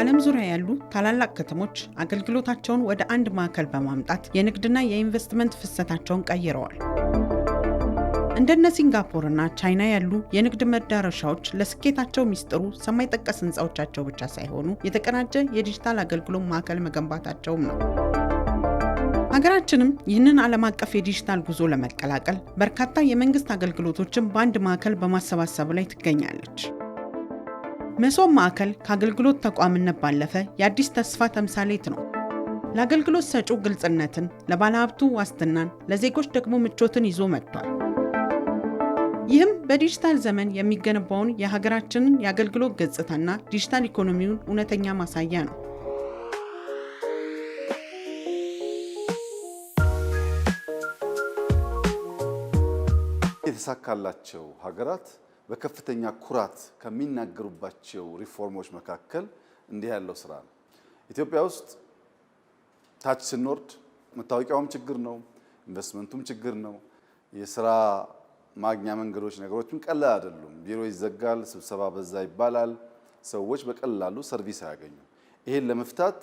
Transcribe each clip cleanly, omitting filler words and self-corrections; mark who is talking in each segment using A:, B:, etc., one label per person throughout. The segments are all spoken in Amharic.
A: በዓለም ዙሪያ ያሉ ታላላቅ ከተሞች አገልግሎታቸውን ወደ አንድ ማዕከል በማምጣት የንግድና የኢንቨስትመንት ፍሰታቸውን ቀይረዋል። እንደነ ሲንጋፖርና ቻይና ያሉ የንግድ መዳረሻዎች ለስኬታቸው ሚስጥሩ ሰማይ ጠቀስ ህንፃዎቻቸው ብቻ ሳይሆኑ የተቀናጀ የዲጂታል አገልግሎት ማዕከል መገንባታቸውም ነው። ሀገራችንም ይህንን ዓለም አቀፍ የዲጂታል ጉዞ ለመቀላቀል በርካታ የመንግስት አገልግሎቶችን በአንድ ማዕከል በማሰባሰብ ላይ ትገኛለች። መሶብ ማዕከል ከአገልግሎት ተቋምነት ባለፈ የአዲስ ተስፋ ተምሳሌት ነው። ለአገልግሎት ሰጪው ግልጽነትን፣ ለባለሀብቱ ዋስትናን፣ ለዜጎች ደግሞ ምቾትን ይዞ መጥቷል። ይህም በዲጂታል ዘመን የሚገነባውን የሀገራችንን የአገልግሎት ገጽታና ዲጂታል ኢኮኖሚውን እውነተኛ ማሳያ ነው።
B: የተሳካላቸው ሀገራት በከፍተኛ ኩራት ከሚናገሩባቸው ሪፎርሞች መካከል እንዲህ ያለው ስራ ነው። ኢትዮጵያ ውስጥ ታች ስንወርድ መታወቂያውም ችግር ነው፣ ኢንቨስትመንቱም ችግር ነው። የስራ ማግኛ መንገዶች ነገሮችም ቀላል አይደሉም። ቢሮ ይዘጋል፣ ስብሰባ በዛ ይባላል፣ ሰዎች በቀላሉ ሰርቪስ አያገኙም። ይሄን ለመፍታት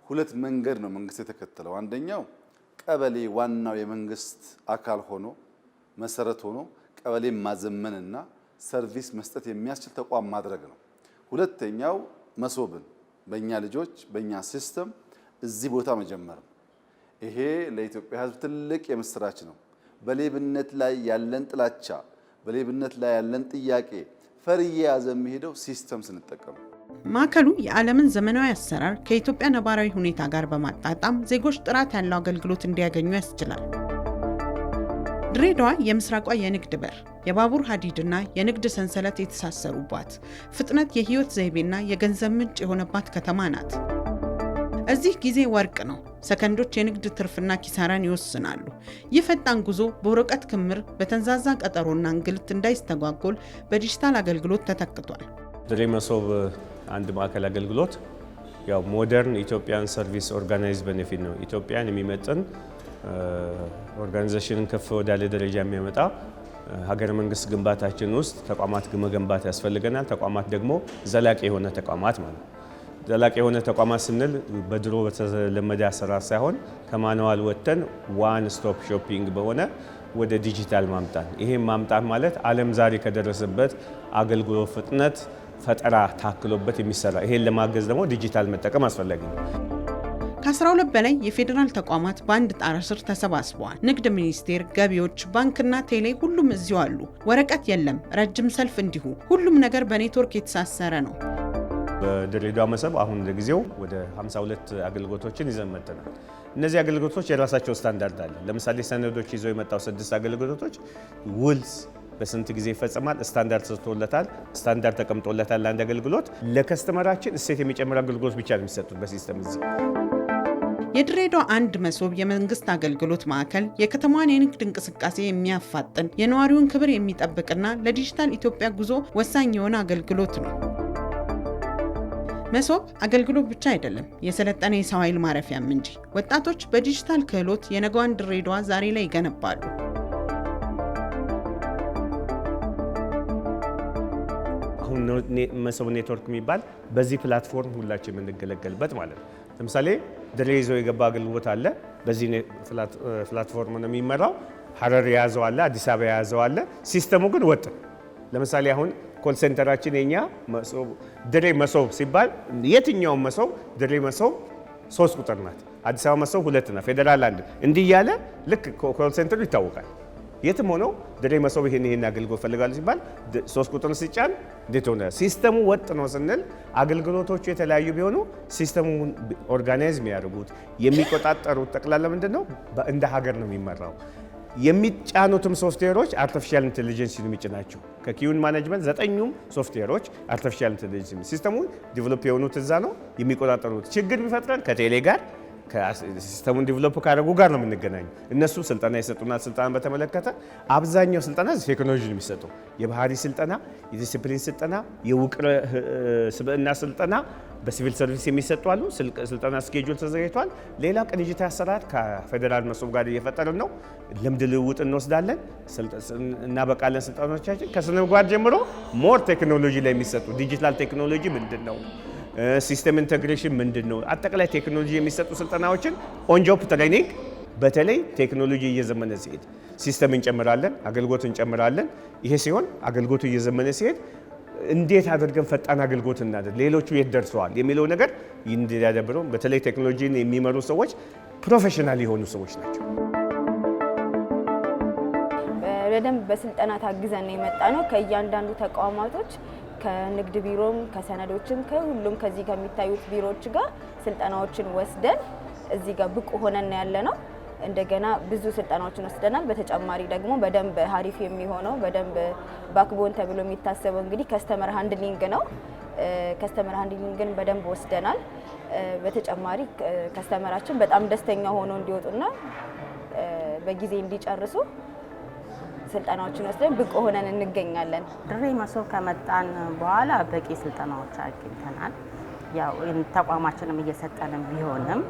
B: ሁለት መንገድ ነው መንግስት የተከተለው። አንደኛው ቀበሌ ዋናው የመንግስት አካል ሆኖ መሰረት ሆኖ ቀበሌ ማዘመንና ሰርቪስ መስጠት የሚያስችል ተቋም ማድረግ ነው። ሁለተኛው መሶብን በእኛ ልጆች በእኛ ሲስተም እዚህ ቦታ መጀመር ነው። ይሄ ለኢትዮጵያ ሕዝብ ትልቅ የምስራች ነው። በሌብነት ላይ ያለን ጥላቻ፣ በሌብነት ላይ ያለን ጥያቄ ፈርዬ ያዘ የሚሄደው ሲስተም ስንጠቀም።
A: ማዕከሉ የዓለምን ዘመናዊ አሰራር ከኢትዮጵያ ነባራዊ ሁኔታ ጋር በማጣጣም ዜጎች ጥራት ያለው አገልግሎት እንዲያገኙ ያስችላል። ድሬዳዋ የምስራቋ የንግድ በር፣ የባቡር ሀዲድና የንግድ ሰንሰለት የተሳሰሩባት፣ ፍጥነት የህይወት ዘይቤና የገንዘብ ምንጭ የሆነባት ከተማ ናት። እዚህ ጊዜ ወርቅ ነው። ሰከንዶች የንግድ ትርፍና ኪሳራን ይወስናሉ። ይህ ፈጣን ጉዞ በወረቀት ክምር፣ በተንዛዛ ቀጠሮና እንግልት እንዳይስተጓጎል በዲጂታል አገልግሎት ተተክቷል።
C: ድሬ መሶብ አንድ ማዕከል አገልግሎት ያው ሞደርን ኢትዮጵያን ሰርቪስ ኦርጋናይዝ ቤኔፊት ነው። ኢትዮጵያን የሚመጥን ኦርጋናይዜሽንን ከፍ ወዳለ ደረጃ የሚያመጣ ሀገረ መንግስት ግንባታችን ውስጥ ተቋማት መገንባት ያስፈልገናል። ተቋማት ደግሞ ዘላቂ የሆነ ተቋማት ማለት ነው። ዘላቂ የሆነ ተቋማት ስንል በድሮ በተለመደ አሰራር ሳይሆን ከማኑዋል ወጥተን ዋን ስቶፕ ሾፒንግ በሆነ ወደ ዲጂታል ማምጣት። ይሄን ማምጣት ማለት ዓለም ዛሬ ከደረሰበት አገልግሎት ፍጥነት ፈጠራ ታክሎበት የሚሰራ። ይሄን ለማገዝ ደግሞ ዲጂታል መጠቀም አስፈላጊ ነው።
A: ከ12 በላይ የፌዴራል ተቋማት በአንድ ጣራ ስር ተሰባስበዋል። ንግድ ሚኒስቴር፣ ገቢዎች፣ ባንክና ቴሌ ሁሉም እዚሁ አሉ። ወረቀት የለም፣ ረጅም ሰልፍ እንዲሁ። ሁሉም ነገር በኔትወርክ የተሳሰረ ነው።
C: በድሬዳዋ መሶብ አሁን ለጊዜው ወደ 52 አገልግሎቶችን ይዘን መጥተናል። እነዚህ አገልግሎቶች የራሳቸው ስታንዳርድ አለ። ለምሳሌ ሰነዶች ይዘው የመጣው 6 አገልግሎቶች ውልስ በስንት ጊዜ ይፈጸማል፣ ስታንዳርድ ተሰጥቶለታል፣ ስታንዳርድ ተቀምጦለታል። ለአንድ አገልግሎት ለከስተመራችን እሴት የሚጨምር አገልግሎት ብቻ ነው የሚሰጡት በሲስተም እዚህ።
A: የድሬዳዋ አንድ መሶብ የመንግስት አገልግሎት ማዕከል የከተማዋን የንግድ እንቅስቃሴ የሚያፋጥን፣ የነዋሪውን ክብር የሚጠብቅና ለዲጂታል ኢትዮጵያ ጉዞ ወሳኝ የሆነ አገልግሎት ነው። መሶብ አገልግሎት ብቻ አይደለም፣ የሰለጠነ የሰው ኃይል ማረፊያም እንጂ። ወጣቶች በዲጂታል ክህሎት የነገዋን ድሬዳዋ ዛሬ ላይ ይገነባሉ።
C: አሁን መሶብ ኔትወርክ የሚባል በዚህ ፕላትፎርም ሁላችን የምንገለገልበት ማለት ነው። ለምሳሌ ድሬ ይዞ የገባ አገልግሎት አለ። በዚህ ፕላትፎርም ነው የሚመራው። ሀረር የያዘው አለ፣ አዲስ አበባ የያዘው አለ። ሲስተሙ ግን ወጥ። ለምሳሌ አሁን ኮል ሴንተራችን የኛ ድሬ መሶብ ሲባል የትኛውም መሶብ ድሬ መሶብ 3 ቁጥር ናት፣ አዲስ አበባ መሶብ 2 ናት፣ ፌዴራል 1 እንዲህ እያለ ልክ ኮል ሴንተሩ ይታወቃል። የትም ሆነው ድሬ መሶብ ይሄን አገልግሎት ፈልጋሉ ሲባል 3 ቁጥር ሲጫን እንዴት ሆነ? ሲስተሙ ወጥ ነው ስንል አገልግሎቶቹ የተለያዩ ቢሆኑ ሲስተሙን ኦርጋናይዝ የሚያደርጉት የሚቆጣጠሩት ጠቅላላ ምንድነው እንደ ሀገር ነው የሚመራው። የሚጫኑትም ሶፍትዌሮች አርቲፊሻል ኢንተለጀንስ ነው የሚጭናቸው። ከኪዩን ማኔጅመንት 9ኙም ሶፍትዌሮች አርቲፊሻል ኢንተለጀንስ ሲስተሙ ዲቨሎፕ የሆኑት እዛ ነው የሚቆጣጠሩት። ችግር ቢፈጥረን ከቴሌ ጋር ከሲስተሙን ዲቨሎፕ ካደረጉ ጋር ነው የምንገናኘው። እነሱ ስልጠና ይሰጡናል። ስልጠና በተመለከተ አብዛኛው ስልጠና ቴክኖሎጂ ነው የሚሰጠው። የባህሪ ስልጠና፣ የዲሲፕሊን ስልጠና፣ የውቅር ስብዕና ስልጠና በሲቪል ሰርቪስ የሚሰጡ አሉ። ስልጠና ስኬጁል ተዘጋጅቷል። ሌላ ቅንጅታዊ አሰራር ከፌዴራል መሶብ ጋር እየፈጠርን ነው። ልምድ ልውውጥ እንወስዳለን፣ እናበቃለን። ስልጠናዎቻችን ከስነ ምግባር ጀምሮ ሞር ቴክኖሎጂ ላይ የሚሰጡ ዲጂታል ቴክኖሎጂ ምንድን ነው፣ ሲስተም ኢንተግሬሽን ምንድነው፣ አጠቃላይ ቴክኖሎጂ የሚሰጡ ስልጠናዎችን ኦን ጆብ ትሬኒንግ በተለይ ቴክኖሎጂ እየዘመነ ሲሄድ ሲስተም እንጨምራለን፣ አገልግሎት እንጨምራለን። ይሄ ሲሆን አገልግሎቱ እየዘመነ ሲሄድ እንዴት አድርገን ፈጣን አገልግሎት እናደርግ፣ ሌሎቹ የት ደርሰዋል የሚለው ነገር እንዲያዳብሩ በተለይ ቴክኖሎጂን የሚመሩ ሰዎች ፕሮፌሽናል የሆኑ ሰዎች ናቸው።
D: በደንብ በስልጠና ታግዘን የመጣ ነው። ከእያንዳንዱ ተቋማቶች ከንግድ ቢሮም ከሰነዶችም ከሁሉም ከዚህ ከሚታዩት ቢሮዎች ጋር ስልጠናዎችን ወስደን እዚህ ጋር ብቁ ሆነን ያለ ነው። እንደገና ብዙ ስልጠናዎችን ወስደናል። በተጨማሪ ደግሞ በደንብ ሀሪፍ የሚሆነው በደንብ ባክቦን ተብሎ የሚታሰበው እንግዲህ ከስተመር ሃንድሊንግ ነው። ከስተመር ሃንድሊንግን በደንብ ወስደናል። በተጨማሪ ከስተመራችን በጣም ደስተኛ ሆኖ እንዲወጡና በጊዜ እንዲጨርሱ ስልጠናዎችን ወስደን ብቁ ሆነን እንገኛለን።
E: ድሬ መሶብ ከመጣን በኋላ በቂ ስልጠናዎች አግኝተናል። ያው ተቋማችንም እየሰጠንም ቢሆንም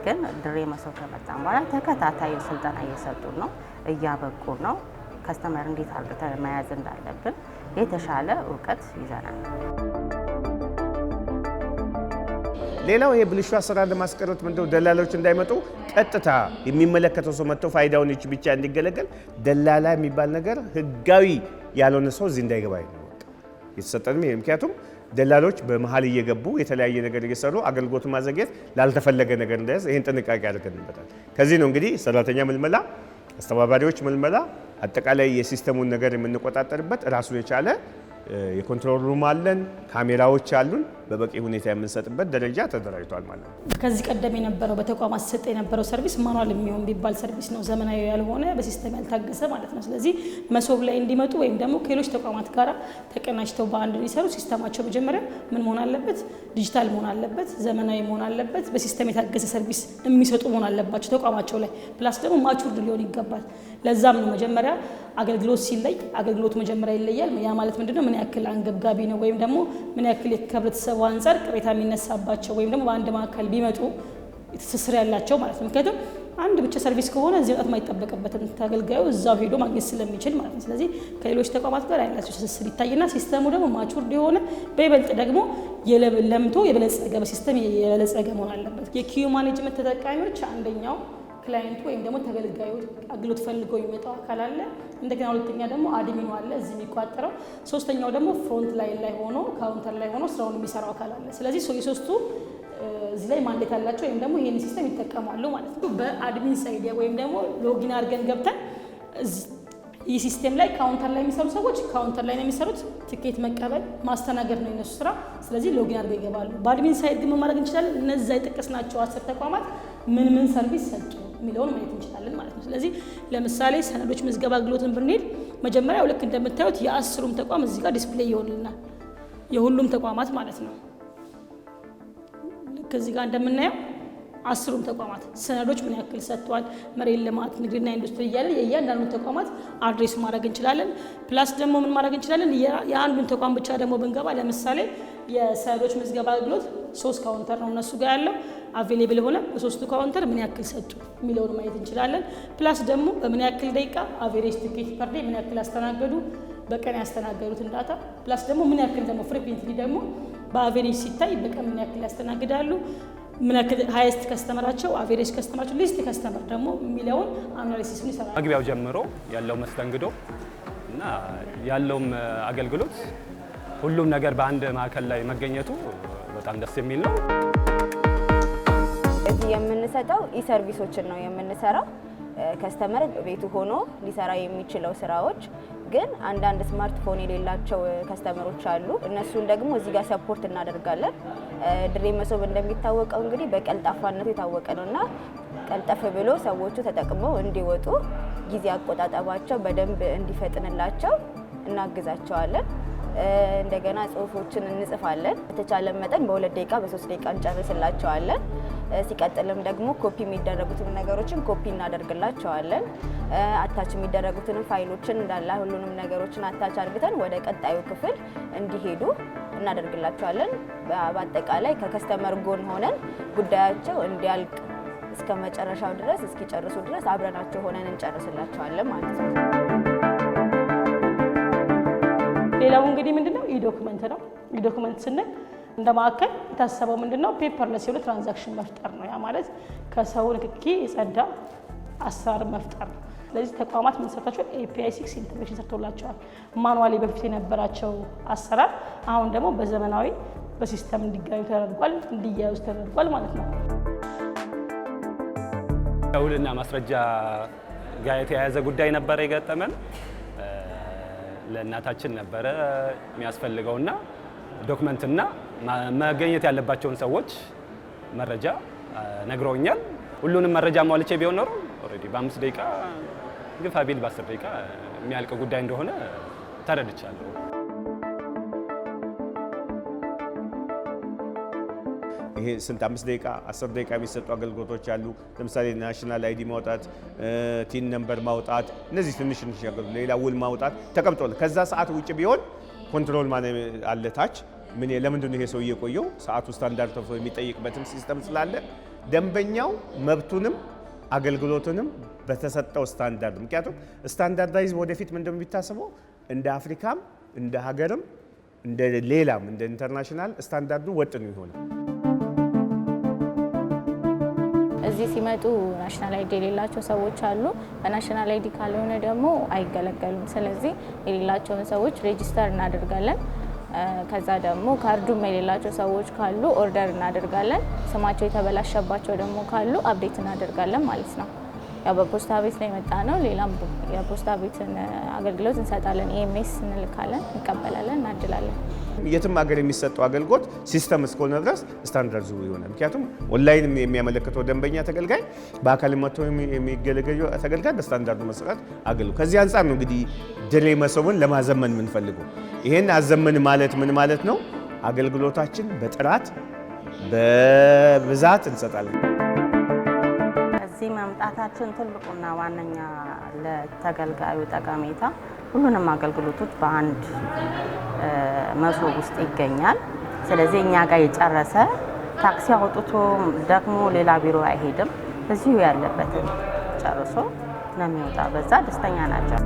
E: ግን ድሬ መሶብ ከመጣን በኋላ ተከታታይ ስልጠና እየሰጡ ነው፣ እያበቁ ነው። ከስተመር እንዴት አድርገን መያዝ እንዳለብን የተሻለ እውቀት ይዘናል።
C: ሌላው ይሄ ብልሹ አሰራር ለማስቀረት ምንድነው ደላሎች እንዳይመጡ ቀጥታ የሚመለከተው ሰው መጥቶ ፋይዳውን ብቻ እንዲገለገል ደላላ የሚባል ነገር ህጋዊ ያልሆነ ሰው እዚህ እንዳይገባ ነው የተሰጠንም። ምክንያቱም ደላሎች በመሀል እየገቡ የተለያየ ነገር እየሰሩ አገልግሎቱን ማዘግየት ላልተፈለገ ነገር እንዳይዝ ይሄን ጥንቃቄ አድርገንበታል። ከዚህ ነው እንግዲህ ሰራተኛ ምልመላ፣ አስተባባሪዎች ምልመላ፣ አጠቃላይ የሲስተሙን ነገር የምንቆጣጠርበት ራሱን የቻለ የኮንትሮል ሩም አለን፣ ካሜራዎች አሉን። በበቂ ሁኔታ የምንሰጥበት ደረጃ ተደራጅቷል ማለት ነው።
F: ከዚህ ቀደም የነበረው በተቋማት ሲሰጥ የነበረው ሰርቪስ ማኑዋል የሚሆን ቢባል ሰርቪስ ነው፣ ዘመናዊ ያልሆነ በሲስተም ያልታገሰ ማለት ነው። ስለዚህ መሶብ ላይ እንዲመጡ ወይም ደግሞ ከሌሎች ተቋማት ጋር ተቀናጅተው በአንድ እንዲሰሩ ሲስተማቸው መጀመሪያ ምን መሆን አለበት? ዲጂታል መሆን አለበት፣ ዘመናዊ መሆን አለበት፣ በሲስተም የታገሰ ሰርቪስ የሚሰጡ መሆን አለባቸው ተቋማቸው ላይ። ፕላስ ደግሞ ማቹርድ ሊሆን ይገባል። ለዛም ነው መጀመሪያ አገልግሎት ሲለይ አገልግሎቱ መጀመሪያ ይለያል። ያ ማለት ምንድነው? ምን ያክል አንገብጋቢ ነው ወይም ደግሞ ምን ያክል ከህብረተሰቡ አንፃር ቅሬታ የሚነሳባቸው ወይም ደግሞ በአንድ ማዕከል ቢመጡ ትስስር ያላቸው ማለት ነው። ምክንያቱም አንድ ብቻ ሰርቪስ ከሆነ እዚህ ወጣት የማይጠበቅበትም ተገልጋዩ እዛው ሄዶ ማግኘት ስለሚችል ማለት ነው። ስለዚህ ከሌሎች ተቋማት ጋር ያላቸው ትስስር ይታይና ሲስተሙ ደግሞ ማቹርድ የሆነ በይበልጥ ደግሞ ለምቶ የበለጸገ በሲስተም የበለጸገ መሆን አለበት። የኪዩ ማኔጅመንት ተጠቃሚዎች አንደኛው ክላይንቱ ወይም ደግሞ ተገልጋዩ አገልግሎት ፈልገው የሚመጣው አካል አለ። እንደገና ሁለተኛ ደግሞ አድሚኑ አለ እዚህ የሚቋጠረው። ሶስተኛው ደግሞ ፍሮንት ላይን ላይ ሆኖ ካውንተር ላይ ሆኖ ስራውን የሚሰራው አካል አለ። ስለዚህ የሶስቱ እዚህ ላይ ማንዴት ያላቸው ወይም ደግሞ ይሄን ሲስተም ይጠቀማሉ ማለት ነው። በአድሚን ሳይድ ወይም ደግሞ ሎጊን አድርገን ገብተን ይህ ሲስተም ላይ ካውንተር ላይ የሚሰሩ ሰዎች ካውንተር ላይ ነው የሚሰሩት። ትኬት መቀበል ማስተናገድ ነው የነሱ ስራ። ስለዚህ ሎጊን አድርገው ይገባሉ። በአድሚን ሳይድ ግን ማድረግ እንችላለን። እነዛ የጠቀስናቸው 10 ተቋማት ምን ሰርቪስ ሰጡ የሚለውን ማየት እንችላለን ማለት ነው። ስለዚህ ለምሳሌ ሰነዶች ምዝገባ አገልግሎትን ብንሄድ መጀመሪያ ልክ እንደምታዩት የ10ሩም ተቋም እዚህ ጋር ዲስፕሌይ ይሆንልናል፣ የሁሉም ተቋማት ማለት ነው። ልክ እዚህ ጋር እንደምናየው 10ሩም ተቋማት ሰነዶች ምን ያክል ሰጥቷል፣ መሬት ልማት፣ ንግድና ኢንዱስትሪ እያለ የእያንዳንዱ ተቋማት አድሬስ ማድረግ እንችላለን። ፕላስ ደግሞ ምን ማድረግ እንችላለን? የአንዱን ተቋም ብቻ ደግሞ ብንገባ ለምሳሌ የሰነዶች ምዝገባ አገልግሎት 3 ካውንተር ነው እነሱ ጋር ያለው አቬሌብል ሆነ በሶስቱ ካውንተር ምን ያክል ሰጡ የሚለውን ማየት እንችላለን። ፕላስ ደግሞ በምን ያክል ደቂቃ አቬሬጅ ትኬት ፐር ዴይ ምን ያክል ያስተናገዱ፣ በቀን ያስተናገዱትን ዳታ፣ ፕላስ ደግሞ ምን ያክል ደግሞ ፍሪኩዌንትሊ ደግሞ በአቬሬጅ ሲታይ በቀን ምን ያክል ያስተናግዳሉ፣ ምን ያክል ሃይስት ከስተመራቸው፣ አቬሬጅ ከስተመራቸው፣ ሊስት ከስተመር ደግሞ የሚለውን አናሊሲስን ይሰራል።
G: መግቢያው ጀምሮ ያለው መስተንግዶ እና ያለውም አገልግሎት ሁሉም ነገር በአንድ ማዕከል ላይ መገኘቱ በጣም ደስ የሚል ነው።
D: እዚህ የምንሰጠው ኢሰርቪሶችን ነው የምንሰራው። ከስተመር ቤቱ ሆኖ ሊሰራ የሚችለው ስራዎች ግን አንዳንድ ስማርትፎን የሌላቸው ከስተመሮች አሉ። እነሱን ደግሞ እዚህ ጋር ሰፖርት እናደርጋለን። ድሬ መሶብ እንደሚታወቀው እንግዲህ በቀልጣፋነቱ የታወቀ ነውና ቀልጠፍ ብሎ ሰዎቹ ተጠቅመው እንዲወጡ ጊዜ አቆጣጠባቸው በደንብ እንዲፈጥንላቸው እናግዛቸዋለን። እንደገና ጽሁፎችን እንጽፋለን። በተቻለ መጠን በ2 ደቂቃ በ3 ደቂቃ እንጨርስላቸዋለን። ሲቀጥልም ደግሞ ኮፒ የሚደረጉትን ነገሮችን ኮፒ እናደርግላቸዋለን። አታች የሚደረጉትን ፋይሎችን እንዳለ ሁሉንም ነገሮችን አታች አድርገን ወደ ቀጣዩ ክፍል እንዲሄዱ እናደርግላቸዋለን። በአጠቃላይ ከከስተመር ጎን ሆነን ጉዳያቸው እንዲያልቅ እስከ መጨረሻው ድረስ እስኪጨርሱ ድረስ አብረናቸው ሆነን እንጨርስላቸዋለን ማለት ነው።
F: ሌላው እንግዲህ ምንድነው ኢዶክመንት ነው። ኢዶክመንት ስንል እንደ ማዕከል የታሰበው ምንድነው ፔፐርለስ የሆነ ትራንዛክሽን መፍጠር ነው። ያ ማለት ከሰው ንክኪ የጸዳ አሰራር መፍጠር ነው። ስለዚህ ተቋማት ምን ሰርታቸው API 6 ኢንተግሬሽን ሰርቶላቸዋል። ማኑዋሊ በፊት የነበራቸው አሰራር አሁን ደግሞ በዘመናዊ በሲስተም እንዲገናኙ ተደርጓል፣ እንዲያያዙ ተደርጓል ማለት ነው።
G: ከውልና ማስረጃ ጋር የተያያዘ ጉዳይ ነበረ የገጠመን። ለእናታችን ነበረ የሚያስፈልገውና ዶክመንትና መገኘት ያለባቸውን ሰዎች መረጃ ነግረውኛል። ሁሉንም መረጃ ሟልቼ ቢሆን ኖሮ ኦልሬዲ በ5 ደቂቃ ግፋ ቢል በ10 ደቂቃ የሚያልቅ ጉዳይ እንደሆነ ተረድቻለሁ።
C: ይሄ ስንት 5 ደቂቃ 10 ደቂቃ የሚሰጡ አገልግሎቶች አሉ። ለምሳሌ ናሽናል አይዲ ማውጣት፣ ቲን ነምበር ማውጣት፣ እነዚህ ትንሽ አገልግሎት፣ ሌላ ውል ማውጣት ተቀምጧል። ከዛ ሰዓት ውጭ ቢሆን ኮንትሮል ማለት አለ ታች ምን ለምንድን ነው ይሄ ሰው እየቆየው ሰዓቱ ስታንዳርድ ተብሎ የሚጠይቅበትም ሲስተም ስላለ ደንበኛው መብቱንም አገልግሎቱንም በተሰጠው ስታንዳርድ ምክንያቱም ስታንዳርዳይዝ ወደፊት ምንድነው የሚታሰበው እንደ አፍሪካም እንደ ሀገርም እንደ ሌላም እንደ ኢንተርናሽናል ስታንዳርዱ ወጥ ነው ይሆናል።
D: እዚህ ሲመጡ ናሽናል አይዲ የሌላቸው ሰዎች አሉ። በናሽናል አይዲ ካልሆነ ደግሞ አይገለገሉም። ስለዚህ የሌላቸውን ሰዎች ሬጂስተር እናደርጋለን። ከዛ ደግሞ ካርዱም የሌላቸው ሰዎች ካሉ ኦርደር እናደርጋለን። ስማቸው የተበላሸባቸው ደግሞ ካሉ አፕዴት እናደርጋለን ማለት ነው። ያው በፖስታ ቤት ነው የመጣ ነው። ሌላም የፖስታ ቤትን አገልግሎት እንሰጣለን። EMS እንልካለን፣ እንቀበላለን፣ እናድላለን።
C: የትም ሀገር የሚሰጠው አገልግሎት ሲስተም እስከሆነ ድረስ ስታንዳርዱ ይሆናል። ምክንያቱም ኦንላይን የሚያመለክተው ደንበኛ ተገልጋይ በአካል መጥቶ የሚገለገለው ተገልጋይ በስታንዳርዱ መሰረት አገልግሎት ከዚህ አንፃር ነው እንግዲህ ድሬ መሶብን ለማዘመን የምንፈልገው። ይሄን አዘመን ማለት ምን ማለት ነው? አገልግሎታችን በጥራት በብዛት እንሰጣለን።
E: እዚህ መምጣታችን ትልቁና ዋነኛ ለተገልጋዩ ጠቀሜታ ሁሉንም አገልግሎቶች በአንድ መሶብ ውስጥ ይገኛል። ስለዚህ እኛ ጋር የጨረሰ ታክሲ አውጥቶ ደግሞ ሌላ ቢሮ አይሄድም። እዚሁ ያለበትን ጨርሶ ነው የሚወጣ። በዛ ደስተኛ ናቸው።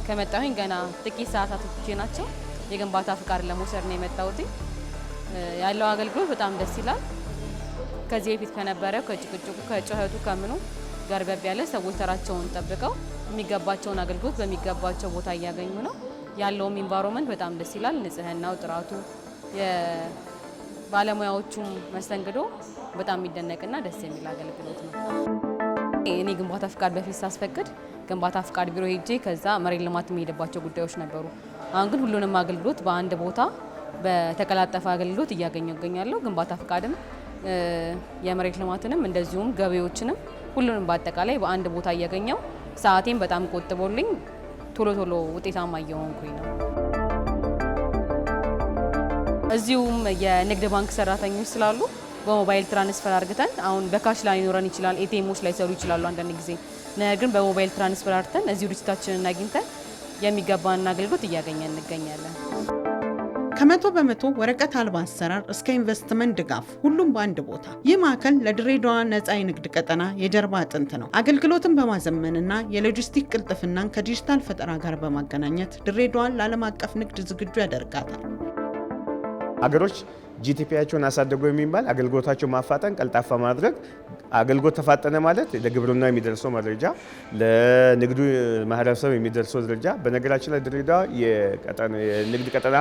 H: ከመጣሁኝ ገና ጥቂት ሰዓታቶች ናቸው። የግንባታ ፍቃድ ለመውሰድ ነው የመጣሁት። ያለው አገልግሎት በጣም ደስ ይላል። ከዚህ በፊት ከነበረው ከጭቅጭቁ ከጩኸቱ ከምኑ ጋር ያለ ሰዎች ተራቸውን ጠብቀው የሚገባቸውን አገልግሎት በሚገባቸው ቦታ እያገኙ ነው። ያለውም ኢንቫይሮንመንት በጣም ደስ ይላል። ንጽህናው፣ ጥራቱ፣ የባለሙያዎቹም መስተንግዶ በጣም የሚደነቅና ደስ የሚል አገልግሎት ነው። እኔ ግንባታ ፍቃድ በፊት ሳስፈቅድ ግንባታ ፍቃድ ቢሮ ሄጄ ከዛ መሬት ልማት የሚሄድባቸው ጉዳዮች ነበሩ። አሁን ግን ሁሉንም አገልግሎት በአንድ ቦታ በተቀላጠፈ አገልግሎት እያገኘሁ እገኛለሁ። ግንባታ ፍቃድም የመሬት ልማትንም እንደዚሁም ገቢዎችንም ሁሉንም በአጠቃላይ በአንድ ቦታ እያገኘው ሰዓቴን በጣም ቆጥቦልኝ ቶሎ ቶሎ ውጤታማ እየሆንኩኝ ነው። እዚሁም የንግድ ባንክ ሰራተኞች ስላሉ በሞባይል ትራንስፈር አድርገን አሁን በካሽ ላይ ሊኖረን ይችላል፣ ኤቲኤሞች ላይ ሰሩ ይችላሉ አንዳንድ ጊዜ። ነገር ግን በሞባይል ትራንስፈር አድርገን እዚሁ ሪሲታችንን አግኝተን የሚገባን አገልግሎት እያገኘን እንገኛለን።
A: ከ100 በመቶ ወረቀት አልባ አሰራር እስከ ኢንቨስትመንት ድጋፍ ሁሉም በአንድ ቦታ። ይህ ማዕከል ለድሬዳዋ ነፃ የንግድ ቀጠና የጀርባ አጥንት ነው። አገልግሎትን በማዘመንና የሎጂስቲክ ቅልጥፍናን ከዲጂታል ፈጠራ ጋር በማገናኘት ድሬዳዋን ለዓለም አቀፍ ንግድ ዝግጁ ያደርጋታል።
C: አገሮች ጂቲፒያቸውን አሳደጉ የሚባል አገልግሎታቸው ማፋጠን፣ ቀልጣፋ ማድረግ። አገልግሎት ተፋጠነ ማለት ለግብርና የሚደርሰው መረጃ፣ ለንግዱ ማህበረሰብ የሚደርሰው ደረጃ። በነገራችን ላይ ድሬዳዋ የንግድ ቀጠና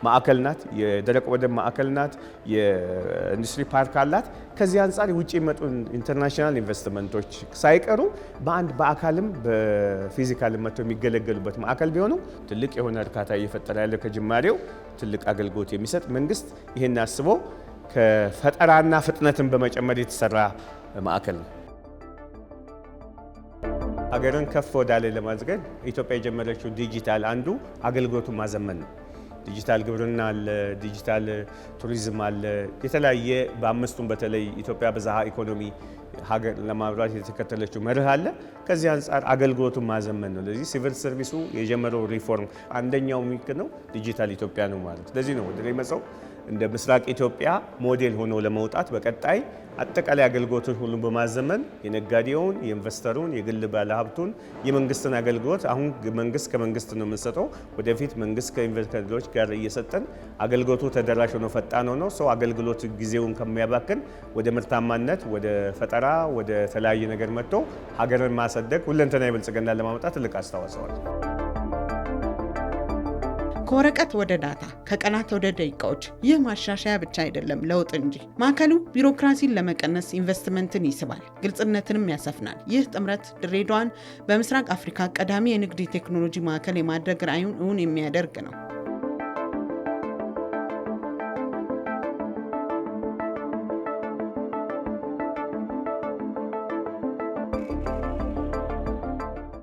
C: ማዕከል ናት፣ የደረቅ ወደብ ማዕከል ናት፣ የኢንዱስትሪ ፓርክ አላት። ከዚህ አንጻር ውጭ የመጡ ኢንተርናሽናል ኢንቨስትመንቶች ሳይቀሩ በአንድ በአካልም በፊዚካል መጥተው የሚገለገሉበት ማዕከል ቢሆኑ ትልቅ የሆነ እርካታ እየፈጠረ ያለ ከጅማሬው ትልቅ አገልግሎት የሚሰጥ መንግስት ይህን አስቦ ከፈጠራና ፍጥነትን በመጨመር የተሰራ ማዕከል ነው። ሀገርን ከፍ ወዳለ ለማድረግ ኢትዮጵያ የጀመረችው ዲጂታል አንዱ አገልግሎቱን ማዘመን ነው። ዲጂታል ግብርና አለ፣ ዲጂታል ቱሪዝም አለ። የተለያየ በአምስቱም በተለይ ኢትዮጵያ ብዝሃ ኢኮኖሚ ሀገር ለማብራት የተከተለችው መርህ አለ። ከዚህ አንጻር አገልግሎቱን ማዘመን ነው። ለዚህ ሲቪል ሰርቪሱ የጀመረው ሪፎርም አንደኛው የሚከነው ዲጂታል ኢትዮጵያ ነው ማለት። ለዚህ ነው ድሬ መሶብ እንደ ምስራቅ ኢትዮጵያ ሞዴል ሆኖ ለመውጣት በቀጣይ አጠቃላይ አገልግሎቶች ሁሉ በማዘመን የነጋዴውን፣ የኢንቨስተሩን፣ የግል ባለሀብቱን፣ የመንግስትን አገልግሎት አሁን መንግስት ከመንግስት ነው የምንሰጠው። ወደፊት መንግስት ከኢንቨስተሮች ጋር እየሰጠን አገልግሎቱ ተደራሽ ሆኖ ፈጣን ሆኖ ሰው አገልግሎት ጊዜውን ከሚያባክን ወደ ምርታማነት፣ ወደ ፈጠራ፣ ወደ ተለያየ ነገር መጥቶ ሀገርን ማሳደግ ሁለንተናዊ ብልጽግና ለማምጣት ትልቅ አስተዋጽኦ አለው።
A: ከወረቀት ወደ ዳታ፣ ከቀናት ወደ ደቂቃዎች፣ ይህ ማሻሻያ ብቻ አይደለም ለውጥ እንጂ። ማዕከሉ ቢሮክራሲን ለመቀነስ ኢንቨስትመንትን ይስባል፣ ግልጽነትንም ያሰፍናል። ይህ ጥምረት ድሬዳዋን በምስራቅ አፍሪካ ቀዳሚ የንግድ ቴክኖሎጂ ማዕከል የማድረግ ራዕዩን እውን የሚያደርግ ነው።